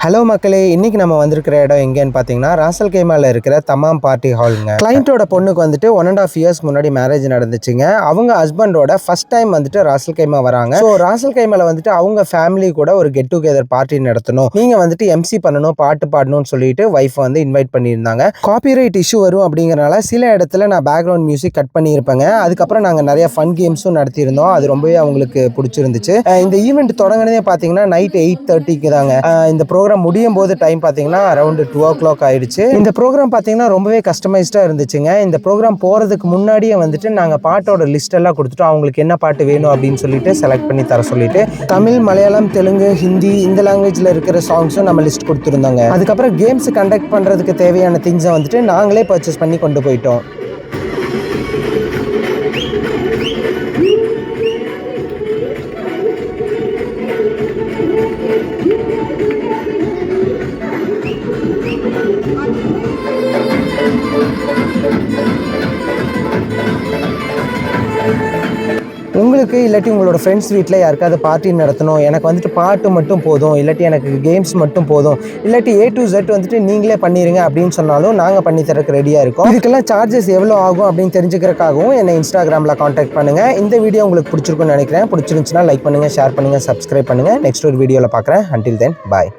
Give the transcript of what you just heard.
Hello மக்களே, இன்னைக்கு நம்ம வந்திருக்கிற இடம் எங்கேன்னு பார்த்தீங்கன்னா ராசல் கைமால இருக்கிற தமாம் பார்ட்டி ஹாலுங்க. கிளைண்ட்டோட பொண்ணுக்கு வந்துட்டு 1.5 இயர்ஸ் முன்னாடி மேரேஜ் நடந்துச்சுங்க. அவங்க ஹஸ்பண்டோட ஃபர்ஸ்ட் டைம் வந்துட்டு ராசல் கைமா வராங்க. ஸோ ராசல் கைமால வந்துட்டு அவங்க ஃபேமிலி கூட ஒரு கெட் டுகெதர் பார்ட்டி நடத்தணும், நீங்க வந்துட்டு எம்சி பண்ணணும், பாட்டு பாடணும்னு சொல்லிட்டு ஒய்ஃப் வந்து இன்வைட் பண்ணியிருந்தாங்க. காப்பிரைட் இஷ்யூ வரும் அப்படிங்கறனால சில இடத்துல நான் பேக்ரவுண்ட் மியூசிக் கட் பண்ணியிருப்பேங்க. அதுக்கப்புறம் நாங்கள் நிறைய ஃபன் கேம்ஸும் நடத்தியிருந்தோம். அது ரொம்பவே அவங்களுக்கு பிடிச்சிருந்துச்சு. இந்த ஈவெண்ட் தொடங்கினதே பார்த்தீங்கன்னா நைட் 8:30க்கு தாங்க. இந்த ப்ரோக்ராம் முடியும் போது டைம் பார்த்தீங்கன்னா அரௌண்ட் 2 o'clock ஆயிடுச்சு. இந்த ப்ரோக்ராம் பார்த்தீங்கன்னா ரொம்பவே கஸ்டமைஸ்டா இருந்துச்சுங்க. இந்த ப்ரோக்ராம் போறதுக்கு முன்னாடியே வந்துட்டு நாங்கள் பாட்டோட லிஸ்ட் எல்லாம் கொடுத்துட்டோம். அவங்களுக்கு என்ன பாட்டு வேணும் அப்படின்னு சொல்லிட்டு செலக்ட் பண்ணி தர சொல்லிட்டு தமிழ், மலையாளம், தெலுங்கு, ஹிந்தி இந்த லாங்குவேஜ்ல இருக்கிற சாங்ஸும் நம்ம லிஸ்ட் கொடுத்துருந்தோங்க. அதுக்கப்புறம் கேம்ஸ் கண்டக்ட் பண்றதுக்கு தேவையான திங்ஸை வந்துட்டு நாங்களே பர்ச்சேஸ் பண்ணி கொண்டு போயிட்டோம். உங்களுக்கு இல்லாட்டி உங்களோட ஃப்ரெண்ட்ஸ் வீட்டில் யாருக்காவது பார்ட்டி நடத்தணும், எனக்கு வந்துட்டு பாட்டு மட்டும் போதும், இல்லாட்டி எனக்கு கேம்ஸ் மட்டும் போதும், இல்லாட்டி A to Z வந்துட்டு நீங்களே பண்ணிடுங்க அப்படின்னு சொன்னாலும் நாங்கள் பண்ணி தரக்கு ரெடியாக இருக்கோம். இதுக்கெல்லாம் சார்ஜஸ் எவ்வளோ ஆகும் அப்படின்னு தெரிஞ்சுக்கிறதுக்காகவும் என்னை இன்ஸ்டாகிராமில் காண்டாக்ட் பண்ணுங்கள். இந்த வீடியோ உங்களுக்கு பிடிச்சிருக்குன்னு நினைக்கிறேன். பிடிச்சிருந்துச்சுன்னா லைக் பண்ணுங்கள், ஷேர் பண்ணுங்கள், சப்ஸ்கிரைப் பண்ணுங்கள். நெக்ஸ்ட் ஒரு வீடியோவில் பார்க்குறேன். அன்டில் தென் பாய்.